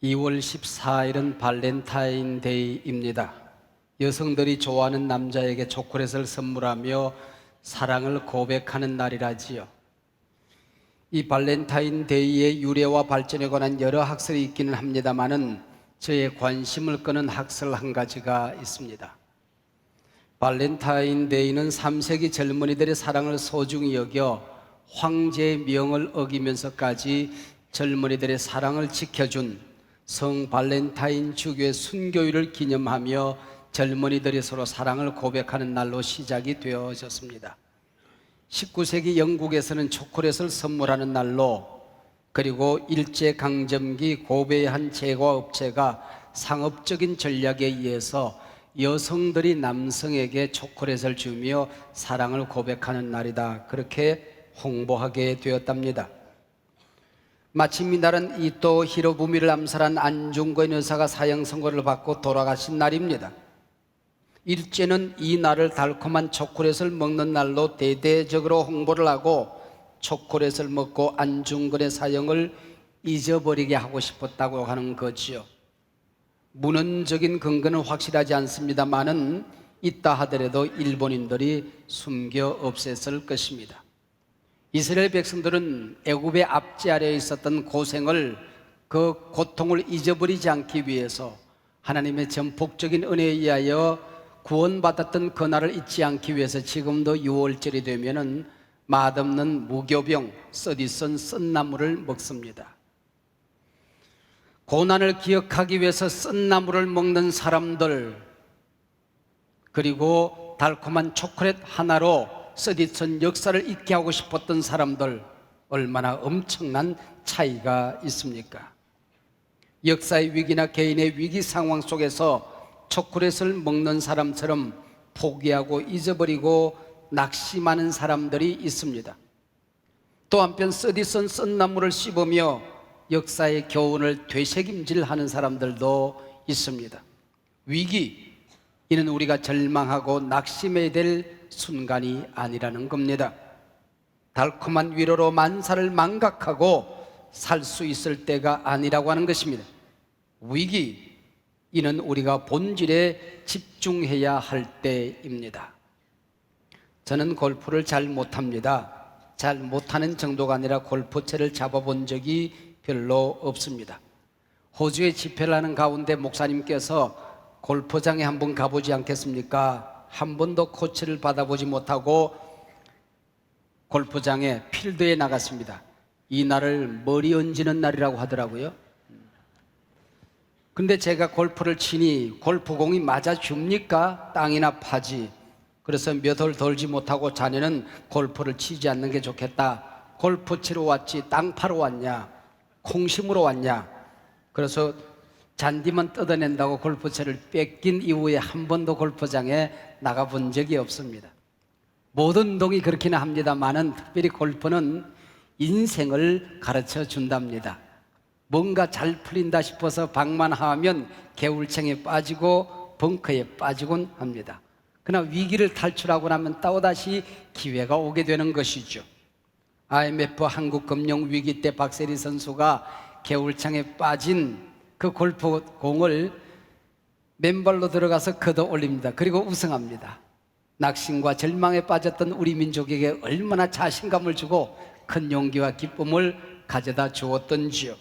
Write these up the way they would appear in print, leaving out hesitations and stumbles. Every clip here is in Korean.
2월 14일은 발렌타인데이입니다. 여성들이 좋아하는 남자에게 초콜릿을 선물하며 사랑을 고백하는 날이라지요. 이 발렌타인데이의 유래와 발전에 관한 여러 학설이 있기는 합니다만은 저의 관심을 끄는 학설 한 가지가 있습니다. 발렌타인데이는 3세기 젊은이들의 사랑을 소중히 여겨 황제의 명을 어기면서까지 젊은이들의 사랑을 지켜준 성 발렌타인 주교의 순교일을 기념하며 젊은이들이 서로 사랑을 고백하는 날로 시작이 되어졌습니다. 19세기 영국에서는 초콜릿을 선물하는 날로, 그리고 일제강점기 고베의 한 제과업체가 상업적인 전략에 의해서 여성들이 남성에게 초콜릿을 주며 사랑을 고백하는 날이다, 그렇게 홍보하게 되었답니다. 마침 이날은 이토 히로부미를 암살한 안중근 여사가 사형 선고를 받고 돌아가신 날입니다. 일제는 이 날을 달콤한 초콜릿을 먹는 날로 대대적으로 홍보를 하고 초콜릿을 먹고 안중근의 사형을 잊어버리게 하고 싶었다고 하는 거지요. 문헌적인 근거는 확실하지 않습니다만은 있다 하더라도 일본인들이 숨겨 없앴을 것입니다. 이스라엘 백성들은 애굽의 압제 아래에 있었던 고생을, 그 고통을 잊어버리지 않기 위해서 하나님의 전폭적인 은혜에 의하여 구원받았던 그날을 잊지 않기 위해서 지금도 6월절이 되면은 맛없는 무교병, 써디쓴 쓴나물을 먹습니다. 고난을 기억하기 위해서 쓴나물을 먹는 사람들, 그리고 달콤한 초콜릿 하나로 써디쓴 역사를 잊게 하고 싶었던 사람들, 얼마나 엄청난 차이가 있습니까? 역사의 위기나 개인의 위기 상황 속에서 초콜릿을 먹는 사람처럼 포기하고 잊어버리고 낙심하는 사람들이 있습니다. 또 한편 써디쓴 쓴나물을 씹으며 역사의 교훈을 되새김질하는 사람들도 있습니다. 위기, 이는 우리가 절망하고 낙심해야 될 순간이 아니라는 겁니다. 달콤한 위로로 만사를 망각하고 살 수 있을 때가 아니라고 하는 것입니다. 위기, 이는 우리가 본질에 집중해야 할 때입니다. 저는 골프를 잘 못합니다. 잘 못하는 정도가 아니라 골프채를 잡아본 적이 별로 없습니다. 호주에 집회를 하는 가운데 목사님께서 골프장에 한번 가보지 않겠습니까? 한 번도 코치를 받아보지 못하고 골프장에 필드에 나갔습니다. 이 날을 머리 얹는 날이라고 하더라고요. 근데 제가 골프를 치니 골프공이 맞아줍니까? 땅이나 파지. 그래서 몇 월 돌지 못하고 자네는 골프를 치지 않는 게 좋겠다. 골프 치러 왔지 땅 파러 왔냐? 콩심으로 왔냐? 그래서 잔디만 뜯어낸다고 골프채를 뺏긴 이후에 한 번도 골프장에 나가본 적이 없습니다. 모든 운동이 그렇기는 합니다만은 특별히 골프는 인생을 가르쳐 준답니다. 뭔가 잘 풀린다 싶어서 방만하면 개울창에 빠지고 벙커에 빠지곤 합니다. 그러나 위기를 탈출하고 나면 또다시 기회가 오게 되는 것이죠. IMF 한국금융위기 때 박세리 선수가 개울창에 빠진 그 골프공을 맨발로 들어가서 걷어 올립니다. 그리고 우승합니다. 낙심과 절망에 빠졌던 우리 민족에게 얼마나 자신감을 주고 큰 용기와 기쁨을 가져다 주었던지요.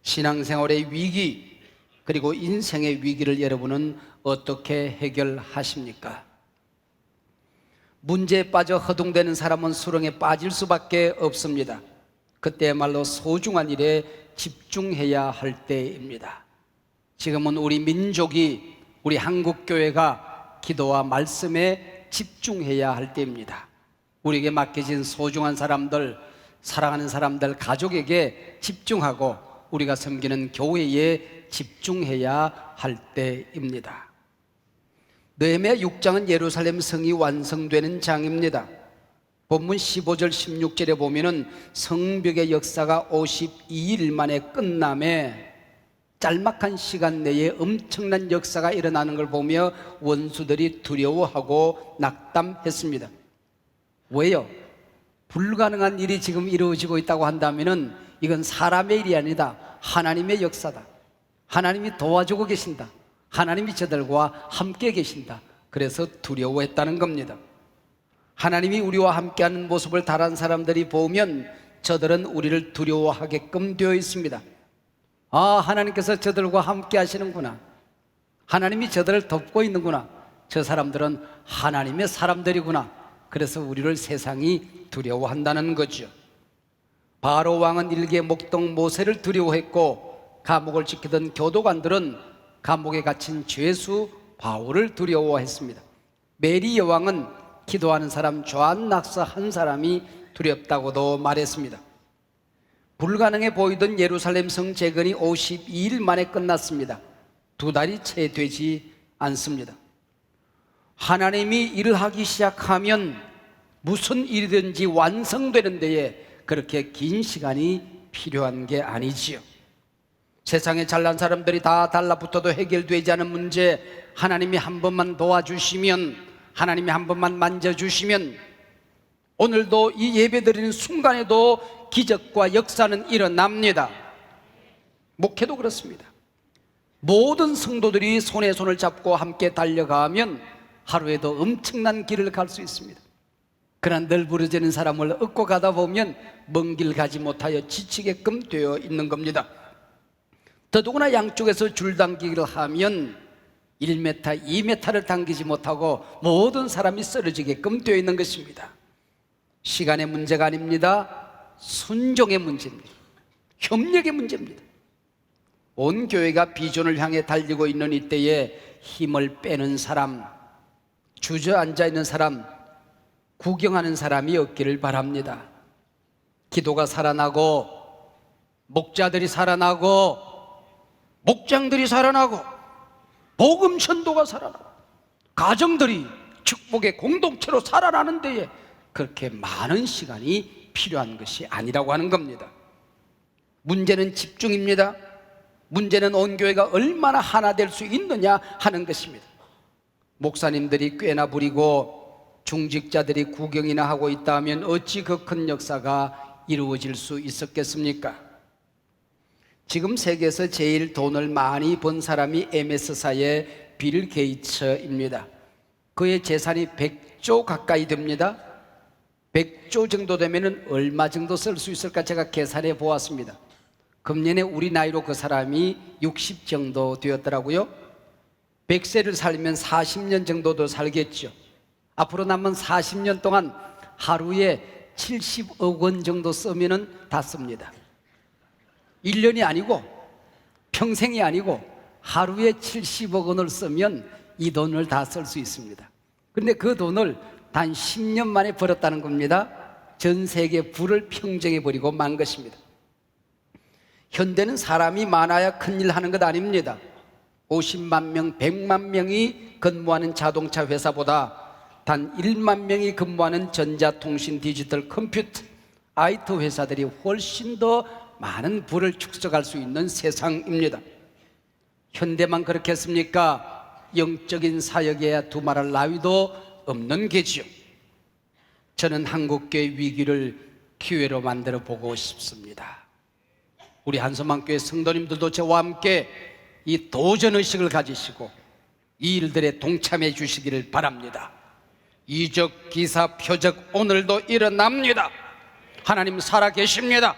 신앙생활의 위기, 그리고 인생의 위기를 여러분은 어떻게 해결하십니까? 문제에 빠져 허둥대는 사람은 수렁에 빠질 수밖에 없습니다. 그때야말로 소중한 일에 집중해야 할 때입니다. 지금은 우리 민족이, 우리 한국교회가 기도와 말씀에 집중해야 할 때입니다. 우리에게 맡겨진 소중한 사람들, 사랑하는 사람들, 가족에게 집중하고 우리가 섬기는 교회에 집중해야 할 때입니다. 느헤미야 6장은 예루살렘 성이 완성되는 장입니다. 본문 15절 16절에 보면은 성벽의 역사가 52일 만에 끝남에 짤막한 시간 내에 엄청난 역사가 일어나는 걸 보며 원수들이 두려워하고 낙담했습니다. 왜요? 불가능한 일이 지금 이루어지고 있다고 한다면은 이건 사람의 일이 아니다. 하나님의 역사다. 하나님이 도와주고 계신다. 하나님이 저들과 함께 계신다. 그래서 두려워했다는 겁니다. 하나님이 우리와 함께하는 모습을 다른 사람들이 보면 저들은 우리를 두려워하게끔 되어 있습니다. 아, 하나님께서 저들과 함께 하시는구나. 하나님이 저들을 돕고 있는구나. 저 사람들은 하나님의 사람들이구나. 그래서 우리를 세상이 두려워한다는 거죠. 바로 왕은 일개 목동 모세를 두려워했고, 감옥을 지키던 교도관들은 감옥에 갇힌 죄수 바울을 두려워했습니다. 메리 여왕은 기도하는 사람 조한 낙서 한 사람이 두렵다고도 말했습니다. 불가능해 보이던 예루살렘 성 재건이 52일 만에 끝났습니다. 2달이 채 되지 않습니다. 하나님이 일을 하기 시작하면 무슨 일이든지 완성되는 데에 그렇게 긴 시간이 필요한 게 아니지요. 세상에 잘난 사람들이 다 달라붙어도 해결되지 않은 문제, 하나님이 한 번만 도와주시면, 하나님이 한 번만 만져주시면 오늘도 이 예배드리는 순간에도 기적과 역사는 일어납니다. 목회도 그렇습니다. 모든 성도들이 손에 손을 잡고 함께 달려가면 하루에도 엄청난 길을 갈 수 있습니다. 그러나 널브러지는 사람을 얻고 가다 보면 먼 길 가지 못하여 지치게끔 되어 있는 겁니다. 더더구나 양쪽에서 줄당기기를 하면 1m, 2m를 당기지 못하고 모든 사람이 쓰러지게끔 되어 있는 것입니다. 시간의 문제가 아닙니다. 순종의 문제입니다. 협력의 문제입니다. 온 교회가 비전을 향해 달리고 있는 이때에 힘을 빼는 사람, 주저앉아 있는 사람, 구경하는 사람이 없기를 바랍니다. 기도가 살아나고, 목자들이 살아나고, 목장들이 살아나고, 복음 전도가 살아나고, 가정들이 축복의 공동체로 살아나는 데에 그렇게 많은 시간이 필요한 것이 아니라고 하는 겁니다. 문제는 집중입니다. 문제는 온 교회가 얼마나 하나 될 수 있느냐 하는 것입니다. 목사님들이 꾀나 부리고 중직자들이 구경이나 하고 있다면 어찌 그 큰 역사가 이루어질 수 있었겠습니까? 지금 세계에서 제일 돈을 많이 번 사람이 MS사의 빌 게이츠입니다. 그의 재산이 100조 가까이 됩니다. 100조 정도 되면 얼마 정도 쓸 수 있을까 제가 계산해 보았습니다. 금년에 우리 나이로 그 사람이 60 정도 되었더라고요. 100세를 살면 40년 정도 더 살겠죠. 앞으로 남은 40년 동안 하루에 70억 원 정도 쓰면 다 씁니다. 1년이 아니고 평생이 아니고 하루에 70억 원을 쓰면 이 돈을 다 쓸 수 있습니다. 그런데 그 돈을 단 10년 만에 벌었다는 겁니다. 전 세계 부를 평정해버리고 만 것입니다. 현대는 사람이 많아야 큰일 하는 것 아닙니다. 50만 명, 100만 명이 근무하는 자동차 회사보다 단 1만 명이 근무하는 전자통신, 디지털, 컴퓨터, IT 회사들이 훨씬 더 많은 부를 축적할 수 있는 세상입니다. 현대만 그렇겠습니까? 영적인 사역에 두말할 나위도 없는 게지요. 저는 한국교회 위기를 기회로 만들어 보고 싶습니다. 우리 한서만교회 성도님들도 저와 함께 이 도전의식을 가지시고 이 일들에 동참해 주시기를 바랍니다. 이적, 기사, 표적 오늘도 일어납니다. 하나님 살아계십니다.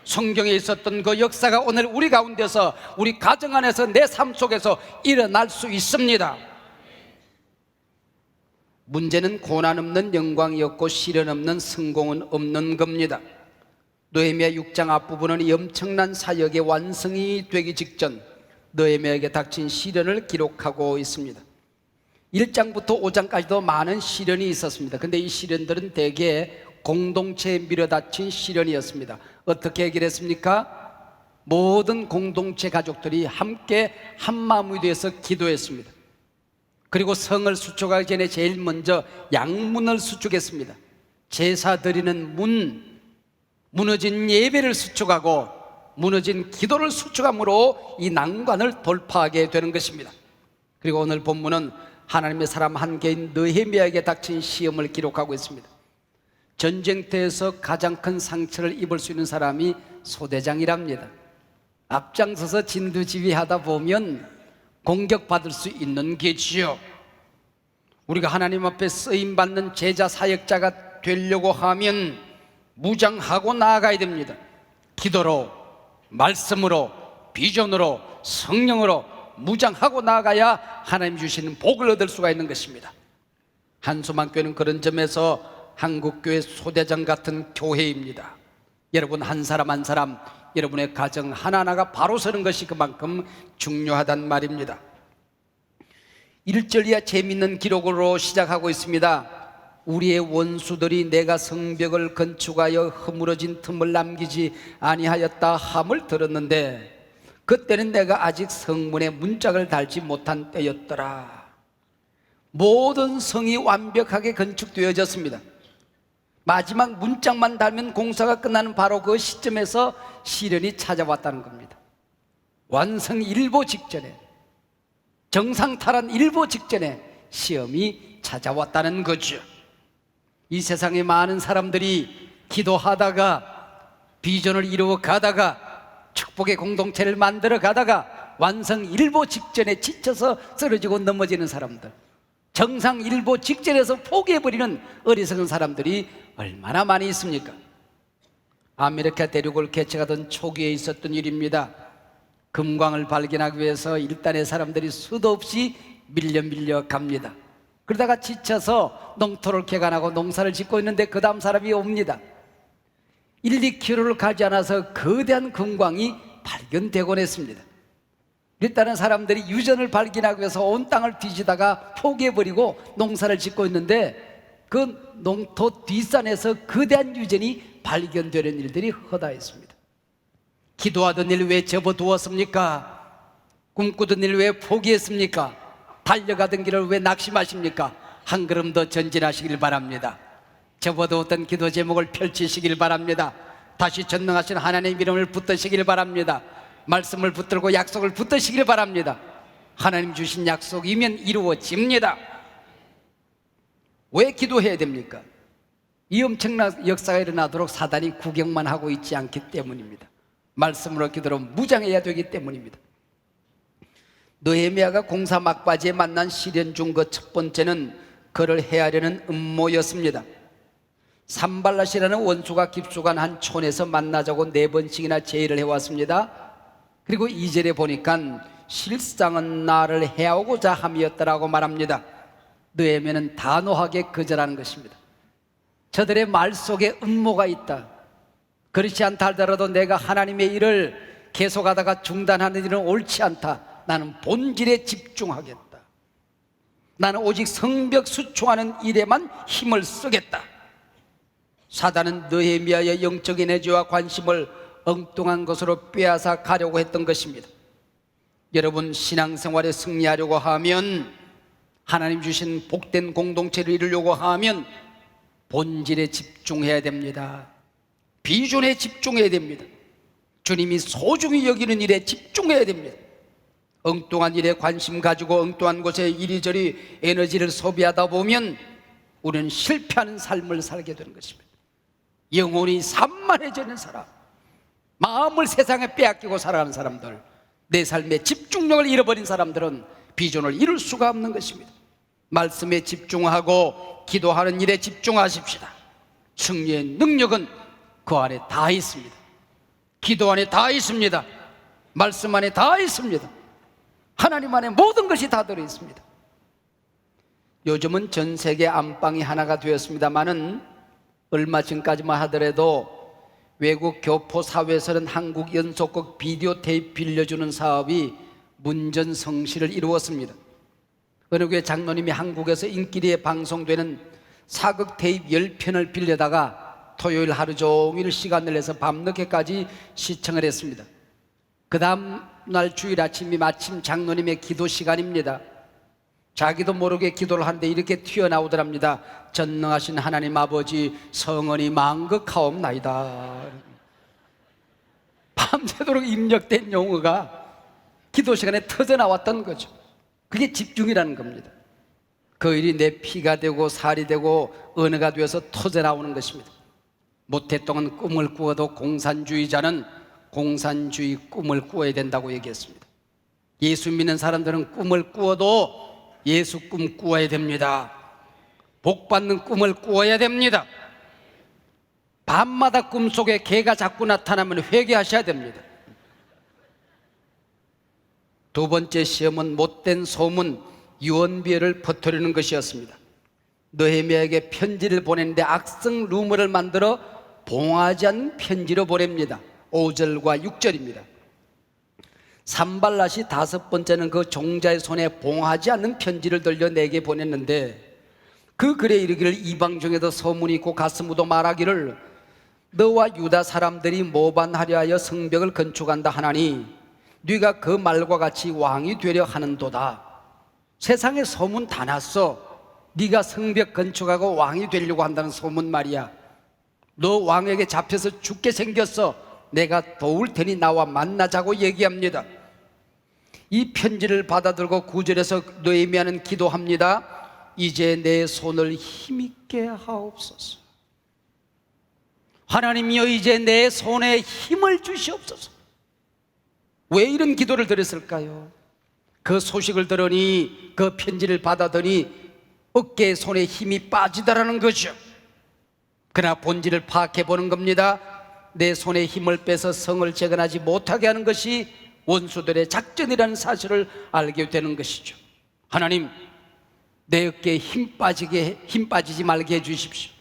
성경에 있었던 그 역사가 오늘 우리 가운데서, 우리 가정 안에서, 내 삶 속에서 일어날 수 있습니다. 문제는 고난 없는 영광이 없고 시련 없는 성공은 없는 겁니다. 느헤미야 6장 앞부분은 이 엄청난 사역의 완성이 되기 직전 느헤미야에게 닥친 시련을 기록하고 있습니다. 1장부터 5장까지도 많은 시련이 있었습니다. 근데 이 시련들은 대개 공동체에 밀어닥친 시련이었습니다. 어떻게 해결했습니까? 모든 공동체 가족들이 함께 한마음이 되어서 기도했습니다. 그리고 성을 수축하기 전에 제일 먼저 양문을 수축했습니다. 제사 드리는 문, 무너진 예배를 수축하고 무너진 기도를 수축함으로 이 난관을 돌파하게 되는 것입니다. 그리고 오늘 본문은 하나님의 사람 한 개인 느헤미야에게 닥친 시험을 기록하고 있습니다. 전쟁터에서 가장 큰 상처를 입을 수 있는 사람이 소대장이랍니다. 앞장서서 진두지휘하다 보면 공격받을 수 있는 게지요. 우리가 하나님 앞에 쓰임받는 제자 사역자가 되려고 하면 무장하고 나아가야 됩니다. 기도로, 말씀으로, 비전으로, 성령으로 무장하고 나아가야 하나님 주시는 복을 얻을 수가 있는 것입니다. 한소망교회는 그런 점에서 한국교회 소대장 같은 교회입니다. 여러분 한 사람 한 사람, 여러분의 가정 하나하나가 바로 서는 것이 그만큼 중요하단 말입니다. 1절 이하 재미있는 기록으로 시작하고 있습니다. 우리의 원수들이 내가 성벽을 건축하여 허물어진 틈을 남기지 아니하였다 함을 들었는데 그때는 내가 아직 성문에 문짝을 달지 못한 때였더라. 모든 성이 완벽하게 건축되어졌습니다. 마지막 문짝만 달면 공사가 끝나는 바로 그 시점에서 시련이 찾아왔다는 겁니다. 완성 일보 직전에, 정상탈환 일보 직전에 시험이 찾아왔다는 거죠. 이 세상에 많은 사람들이 기도하다가 비전을 이루어 가다가 축복의 공동체를 만들어 가다가 완성 일보 직전에 지쳐서 쓰러지고 넘어지는 사람들, 정상 일보 직전에서 포기해버리는 어리석은 사람들이 얼마나 많이 있습니까? 아메리카 대륙을 개척하던 초기에 있었던 일입니다. 금광을 발견하기 위해서 일단의 사람들이 수도 없이 밀려 갑니다. 그러다가 지쳐서 농토를 개간하고 농사를 짓고 있는데 그 다음 사람이 옵니다. 1, 2km를 가지 않아서 거대한 금광이 발견되곤 했습니다. 일단은 사람들이 유전을 발견하기 위해서 온 땅을 뒤지다가 포기해버리고 농사를 짓고 있는데 그 농토 뒷산에서 거대한 유전이 발견되는 일들이 허다했습니다. 기도하던 일 왜 접어두었습니까? 꿈꾸던 일 왜 포기했습니까? 달려가던 길을 왜 낙심하십니까? 한 걸음 더 전진하시길 바랍니다. 접어두었던 기도 제목을 펼치시길 바랍니다. 다시 전능하신 하나님의 이름을 붙드시길 바랍니다. 말씀을 붙들고 약속을 붙드시길 바랍니다. 하나님 주신 약속이면 이루어집니다. 왜 기도해야 됩니까? 이 엄청난 역사가 일어나도록 사단이 구경만 하고 있지 않기 때문입니다. 말씀으로 기도로 무장해야 되기 때문입니다. 느헤미야가 공사 막바지에 만난 시련 중 그 첫 번째는 그를 해하려는 음모였습니다. 산발랏이라는 원수가 깊숙한 한 촌에서 만나자고 4번씩이나 제의를 해왔습니다. 그리고 2절에 보니까 실상은 나를 해하고자 함이었다라고 말합니다. 느헤미야는 단호하게 거절하는 것입니다. 저들의 말 속에 음모가 있다. 그렇지 않다 하더라도 내가 하나님의 일을 계속하다가 중단하는 일은 옳지 않다. 나는 본질에 집중하겠다. 나는 오직 성벽 수축하는 일에만 힘을 쓰겠다. 사단은 느헤미야의 영적 에너지와 관심을 엉뚱한 것으로 빼앗아 가려고 했던 것입니다. 여러분 신앙생활에 승리하려고 하면, 하나님 주신 복된 공동체를 이루려고 하면 본질에 집중해야 됩니다. 비전에 집중해야 됩니다. 주님이 소중히 여기는 일에 집중해야 됩니다. 엉뚱한 일에 관심 가지고 엉뚱한 곳에 이리저리 에너지를 소비하다 보면 우리는 실패하는 삶을 살게 되는 것입니다. 영혼이 산만해지는 사람, 마음을 세상에 빼앗기고 살아가는 사람들, 내 삶의 집중력을 잃어버린 사람들은 비전을 이룰 수가 없는 것입니다. 말씀에 집중하고 기도하는 일에 집중하십시다. 승리의 능력은 그 안에 다 있습니다. 기도 안에 다 있습니다. 말씀 안에 다 있습니다. 하나님 안에 모든 것이 다 들어있습니다. 요즘은 전 세계 안방이 하나가 되었습니다마는 얼마 전까지만 하더라도 외국 교포 사회에서는 한국 연속극 비디오 테이프 빌려주는 사업이 문전성시를 이루었습니다. 어느 교회 장로님이 한국에서 인기리에 방송되는 사극 테이프 10편을 빌려다가 토요일 하루 종일 시간을 내서 밤늦게까지 시청을 했습니다. 그 다음 날 주일 아침이 마침 장로님의 기도 시간입니다. 자기도 모르게 기도를 하는데 이렇게 튀어나오더랍니다. 전능하신 하나님 아버지, 성원이 망극하옵나이다. 밤새도록 입력된 용어가 기도 시간에 터져나왔던 거죠. 그게 집중이라는 겁니다. 그 일이 내 피가 되고 살이 되고 언어가 되어서 터져나오는 것입니다. 모태똥은 꿈을 꾸어도 공산주의자는 공산주의 꿈을 꾸어야 된다고 얘기했습니다. 예수 믿는 사람들은 꿈을 꾸어도 예수 꿈 꾸어야 됩니다. 복 받는 꿈을 꾸어야 됩니다. 밤마다 꿈속에 개가 자꾸 나타나면 회개하셔야 됩니다. 두 번째 시험은 못된 소문, 유언비어를 퍼뜨리는 것이었습니다. 느헤미야에게 편지를 보냈는데 악성 루머를 만들어 봉하지 않는 편지로 보냅니다. 5절과 6절입니다. 산발랏이 다섯 번째는 그 종자의 손에 봉하지 않는 편지를 들려 내게 보냈는데 그 글에 이르기를 이방 중에도 소문이 있고 가스무도 말하기를 너와 유다 사람들이 모반하려 하여 성벽을 건축한다 하나니 네가 그 말과 같이 왕이 되려 하는도다. 세상에 소문 다 났어. 네가 성벽 건축하고 왕이 되려고 한다는 소문 말이야. 너 왕에게 잡혀서 죽게 생겼어. 내가 도울 테니 나와 만나자고 얘기합니다. 이 편지를 받아들고 9절에서 느헤미야는 기도합니다. 이제 내 손을 힘있게 하옵소서. 하나님이여, 이제 내 손에 힘을 주시옵소서. 왜 이런 기도를 드렸을까요? 그 소식을 들으니, 그 편지를 받아더니 어깨에 손에 힘이 빠지더라는 거죠. 그러나 본질을 파악해 보는 겁니다. 내 손에 힘을 빼서 성을 재건하지 못하게 하는 것이 원수들의 작전이라는 사실을 알게 되는 것이죠. 하나님, 내 어깨에 힘 빠지지 말게 해주십시오.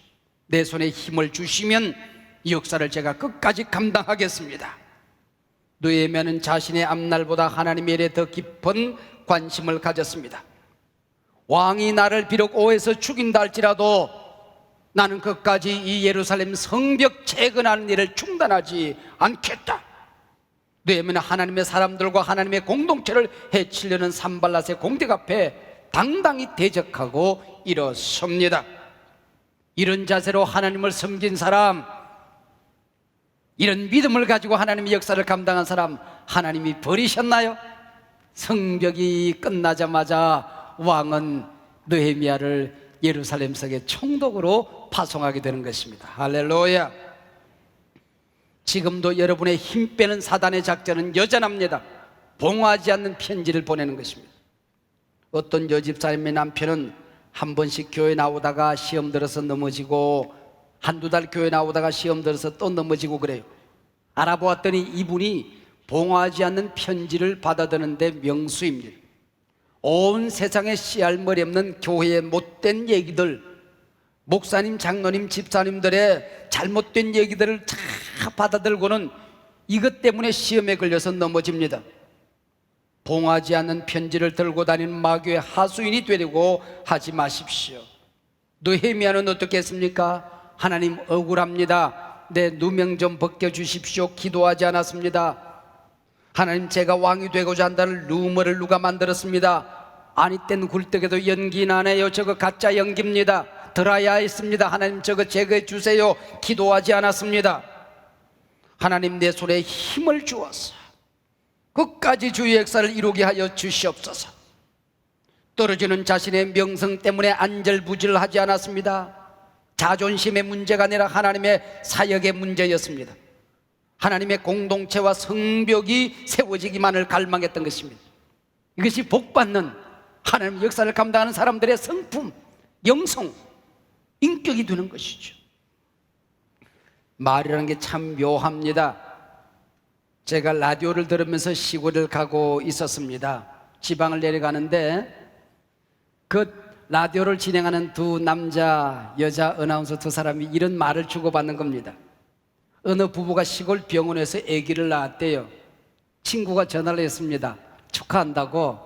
내 손에 힘을 주시면 이 역사를 제가 끝까지 감당하겠습니다. 느헤미야는 자신의 앞날보다 하나님의 일에 더 깊은 관심을 가졌습니다. 왕이 나를 비록 오해서 죽인다 할지라도 나는 끝까지 이 예루살렘 성벽 재건하는 일을 중단하지 않겠다. 느헤미야는 하나님의 사람들과 하나님의 공동체를 해치려는 산발랏의 공격 앞에 당당히 대적하고 일어섭니다. 이런 자세로 하나님을 섬긴 사람, 이런 믿음을 가지고 하나님의 역사를 감당한 사람, 하나님이 버리셨나요? 성벽이 끝나자마자 왕은 느헤미야를 예루살렘 성의 총독으로 파송하게 되는 것입니다. 할렐루야. 지금도 여러분의 힘 빼는 사단의 작전은 여전합니다. 봉하지 않는 편지를 보내는 것입니다. 어떤 여집사님의 남편은 한 번씩 교회 나오다가 시험 들어서 넘어지고 한두 달 교회 나오다가 시험 들어서 또 넘어지고 그래요. 알아보았더니 이분이 봉하지 않는 편지를 받아드는데 명수입니다. 온 세상에 씨알머리 없는 교회의 못된 얘기들, 목사님, 장로님, 집사님들의 잘못된 얘기들을 다 받아들고는 이것 때문에 시험에 걸려서 넘어집니다. 봉하지 않는 편지를 들고 다니는 마귀의 하수인이 되려고 하지 마십시오. 느헤미야는 어떻게 했습니까? 하나님, 억울합니다. 내 누명 좀 벗겨주십시오. 기도하지 않았습니다. 하나님, 제가 왕이 되고자 한다는 루머를 누가 만들었습니다. 아니 땐 굴떡에도 연기 나네요. 저거 가짜 연기입니다. 들어야 했습니다. 하나님, 저거 제거해 주세요. 기도하지 않았습니다. 하나님, 내 손에 힘을 주어서 끝까지 주의 역사를 이루게 하여 주시옵소서. 떨어지는 자신의 명성 때문에 안절부절하지 않았습니다. 자존심의 문제가 아니라 하나님의 사역의 문제였습니다. 하나님의 공동체와 성벽이 세워지기만을 갈망했던 것입니다. 이것이 복받는 하나님의 역사를 감당하는 사람들의 성품, 영성, 인격이 되는 것이죠. 말이라는 게 참 묘합니다. 제가 라디오를 들으면서 시골을 가고 있었습니다. 지방을 내려가는데 그 라디오를 진행하는 두 남자, 여자 어나운서 두 사람이 이런 말을 주고받는 겁니다. 어느 부부가 시골 병원에서 아기를 낳았대요. 친구가 전화를 했습니다. 축하한다고.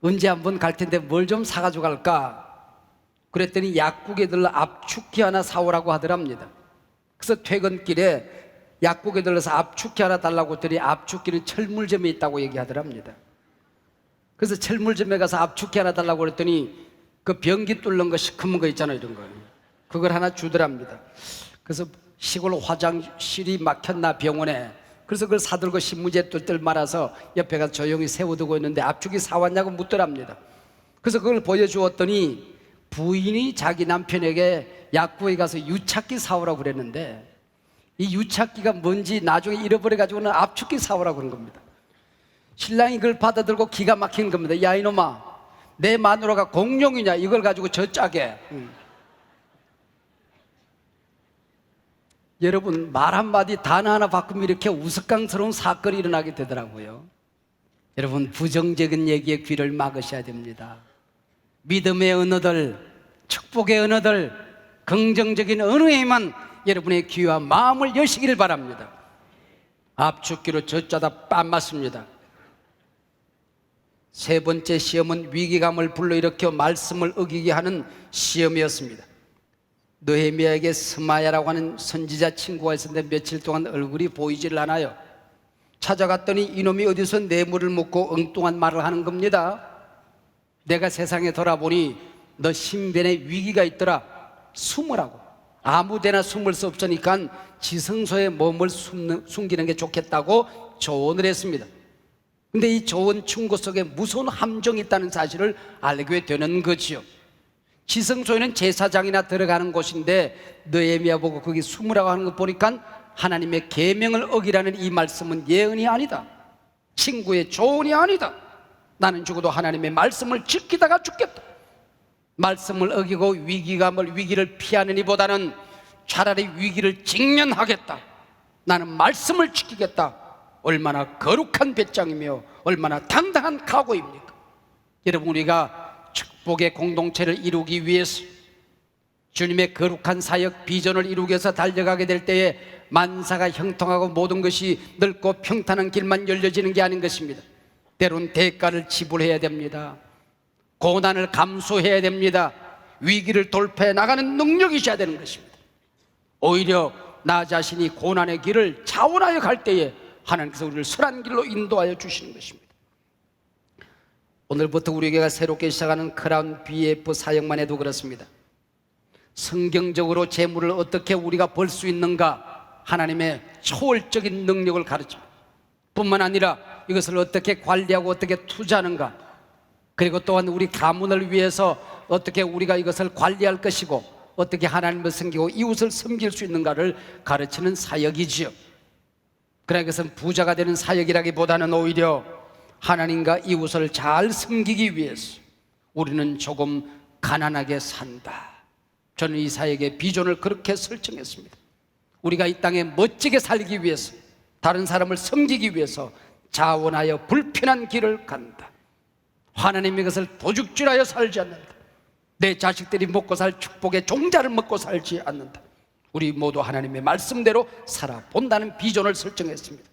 언제 한번 갈 텐데 뭘 좀 사가지고 갈까? 그랬더니 약국에 들러 압축기 하나 사오라고 하더랍니다. 그래서 퇴근길에 약국에 들러서 압축기 하나 달라고 했더니 압축기는 철물점에 있다고 얘기하더랍니다. 그래서 철물점에 가서 압축기 하나 달라고 그랬더니 그 변기 뚫는 거 시커먼 거 있잖아요, 이런 거. 그걸 하나 주더랍니다. 그래서 시골 화장실이 막혔나 병원에. 그래서 그걸 사들고 신문지에 뜰뜰 말아서 옆에 가서 조용히 세워두고 있는데 압축기 사왔냐고 묻더랍니다. 그래서 그걸 보여주었더니 부인이 자기 남편에게 약국에 가서 유착기 사오라고 그랬는데 이 유착기가 뭔지 나중에 잃어버려가지고는 압축기 사오라고 그런 겁니다. 신랑이 그걸 받아들고 기가 막힌 겁니다. 야 이놈아, 내 마누라가 공룡이냐 이걸 가지고 저 짜게. 여러분, 말 한마디 단어 하나 바꾸면 이렇게 우스꽝스러운 사건이 일어나게 되더라고요. 여러분, 부정적인 얘기에 귀를 막으셔야 됩니다. 믿음의 언어들, 축복의 언어들, 긍정적인 언어에만 여러분의 귀와 마음을 여시기를 바랍니다. 압축기로 젖자다 뺨 맞습니다. 세 번째 시험은 위기감을 불러일으켜 말씀을 어기게 하는 시험이었습니다. 느헤미야에게 스마야라고 하는 선지자 친구가 있었는데 며칠 동안 얼굴이 보이질 않아요. 찾아갔더니 이놈이 어디서 뇌물을 묻고 엉뚱한 말을 하는 겁니다. 내가 세상에 돌아보니 너 신변에 위기가 있더라, 숨으라고. 아무데나 숨을 수 없으니까 지성소에 몸을 숨기는 게 좋겠다고 조언을 했습니다. 근데 이 조언 충고 속에 무서운 함정이 있다는 사실을 알게 되는 거지요. 지성소에는 제사장이나 들어가는 곳인데 느헤미야 보고 거기 숨으라고 하는 거 보니까 하나님의 계명을 어기라는 이 말씀은 예언이 아니다, 친구의 조언이 아니다. 나는 죽어도 하나님의 말씀을 지키다가 죽겠다. 말씀을 어기고 위기를 피하는 이보다는 차라리 위기를 직면하겠다, 나는 말씀을 지키겠다. 얼마나 거룩한 배짱이며 얼마나 당당한 각오입니까? 여러분, 우리가 축복의 공동체를 이루기 위해서, 주님의 거룩한 사역 비전을 이루기 위해서 달려가게 될 때에 만사가 형통하고 모든 것이 넓고 평탄한 길만 열려지는 게 아닌 것입니다. 때론 대가를 지불해야 됩니다. 고난을 감수해야 됩니다. 위기를 돌파해 나가는 능력이 있어야 되는 것입니다. 오히려 나 자신이 고난의 길을 자원하여 갈 때에 하나님께서 우리를 선한 길로 인도하여 주시는 것입니다. 오늘부터 우리 교회가 새롭게 시작하는 크라운 BF 사역만 해도 그렇습니다. 성경적으로 재물을 어떻게 우리가 벌 수 있는가, 하나님의 초월적인 능력을 가르칩니다. 뿐만 아니라 이것을 어떻게 관리하고 어떻게 투자하는가, 그리고 또한 우리 가문을 위해서 어떻게 우리가 이것을 관리할 것이고 어떻게 하나님을 섬기고 이웃을 섬길 수 있는가를 가르치는 사역이지요. 그러나 이것은 부자가 되는 사역이라기보다는 오히려 하나님과 이웃을 잘 섬기기 위해서 우리는 조금 가난하게 산다. 저는 이 사역의 비전을 그렇게 설정했습니다. 우리가 이 땅에 멋지게 살기 위해서, 다른 사람을 섬기기 위해서 자원하여 불편한 길을 간다. 하나님의 것을 도둑질하여 살지 않는다. 내 자식들이 먹고 살 축복의 종자를 먹고 살지 않는다. 우리 모두 하나님의 말씀대로 살아본다는 비전을 설정했습니다.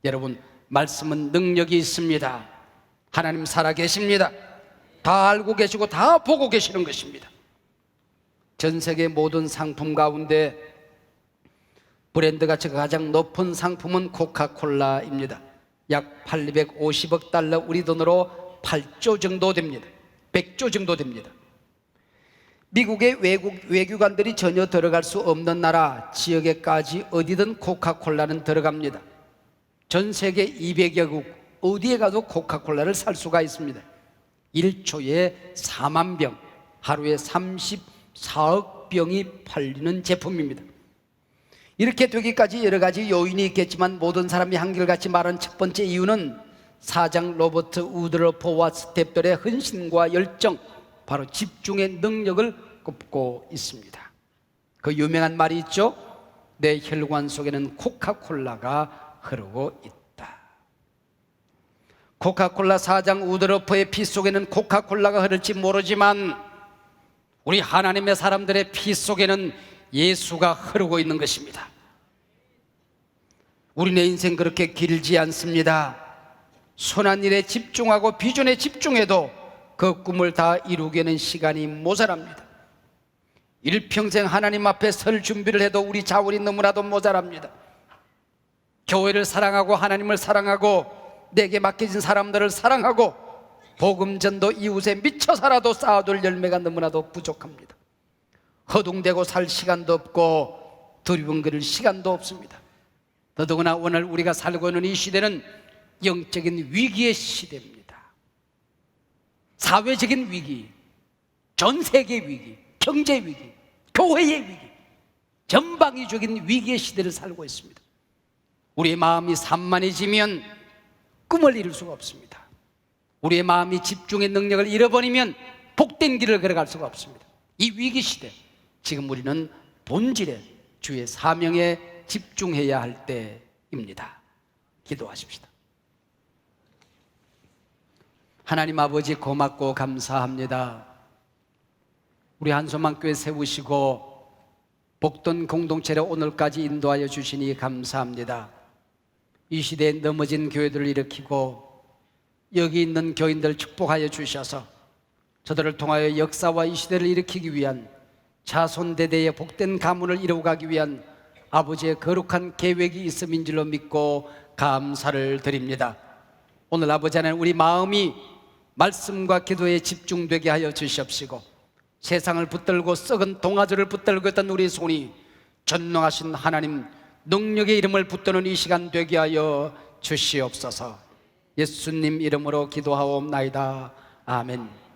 여러분, 말씀은 능력이 있습니다. 하나님 살아계십니다. 다 알고 계시고 다 보고 계시는 것입니다. 전 세계 모든 상품 가운데 브랜드 가치가 가장 높은 상품은 코카콜라입니다. 약 850억 달러, 우리 돈으로 8조 정도 됩니다. 100조 정도 됩니다. 미국의 외교관들이 전혀 들어갈 수 없는 나라 지역에까지 어디든 코카콜라는 들어갑니다. 전 세계 200여 국 어디에 가도 코카콜라를 살 수가 있습니다. 1초에 4만 병, 하루에 34억 병이 팔리는 제품입니다. 이렇게 되기까지 여러 가지 요인이 있겠지만 모든 사람이 한결같이 말한 첫 번째 이유는 사장 로버트 우드러퍼와 스태프들의 헌신과 열정, 바로 집중의 능력을 꼽고 있습니다. 그 유명한 말이 있죠. 내 혈관 속에는 코카콜라가 흐르고 있다. 코카콜라 사장 우드러퍼의 피 속에는 코카콜라가 흐를지 모르지만 우리 하나님의 사람들의 피 속에는 예수가 흐르고 있는 것입니다. 우리네 인생 그렇게 길지 않습니다. 선한 일에 집중하고 비전에 집중해도 그 꿈을 다 이루기에는 시간이 모자랍니다. 일평생 하나님 앞에 설 준비를 해도 우리 자원이 너무나도 모자랍니다. 교회를 사랑하고 하나님을 사랑하고 내게 맡겨진 사람들을 사랑하고 복음전도 이웃에 미쳐 살아도 쌓아둘 열매가 너무나도 부족합니다. 허둥대고 살 시간도 없고 두리번거릴 시간도 없습니다. 더더구나 오늘 우리가 살고 있는 이 시대는 영적인 위기의 시대입니다. 사회적인 위기, 전 세계 위기, 경제 위기, 교회의 위기, 전방위적인 위기의 시대를 살고 있습니다. 우리의 마음이 산만해지면 꿈을 이룰 수가 없습니다. 우리의 마음이 집중의 능력을 잃어버리면 복된 길을 걸어갈 수가 없습니다. 이 위기 시대, 지금 우리는 본질에 주의 사명에 집중해야 할 때입니다. 기도하십시다. 하나님 아버지, 고맙고 감사합니다. 우리 한소망교회 세우시고 복된 공동체를 오늘까지 인도하여 주시니 감사합니다. 이 시대에 넘어진 교회들을 일으키고 여기 있는 교인들 축복하여 주셔서 저들을 통하여 역사와 이 시대를 일으키기 위한 자손대대의 복된 가문을 이루어가기 위한 아버지의 거룩한 계획이 있음인 줄로 믿고 감사를 드립니다. 오늘 아버지 하나님, 우리 마음이 말씀과 기도에 집중되게 하여 주시옵시고 세상을 붙들고 썩은 동아줄을 붙들고 있던 우리 손이 전능하신 하나님 능력의 이름을 붙드는 이 시간 되게 하여 주시옵소서. 예수님 이름으로 기도하옵나이다. 아멘.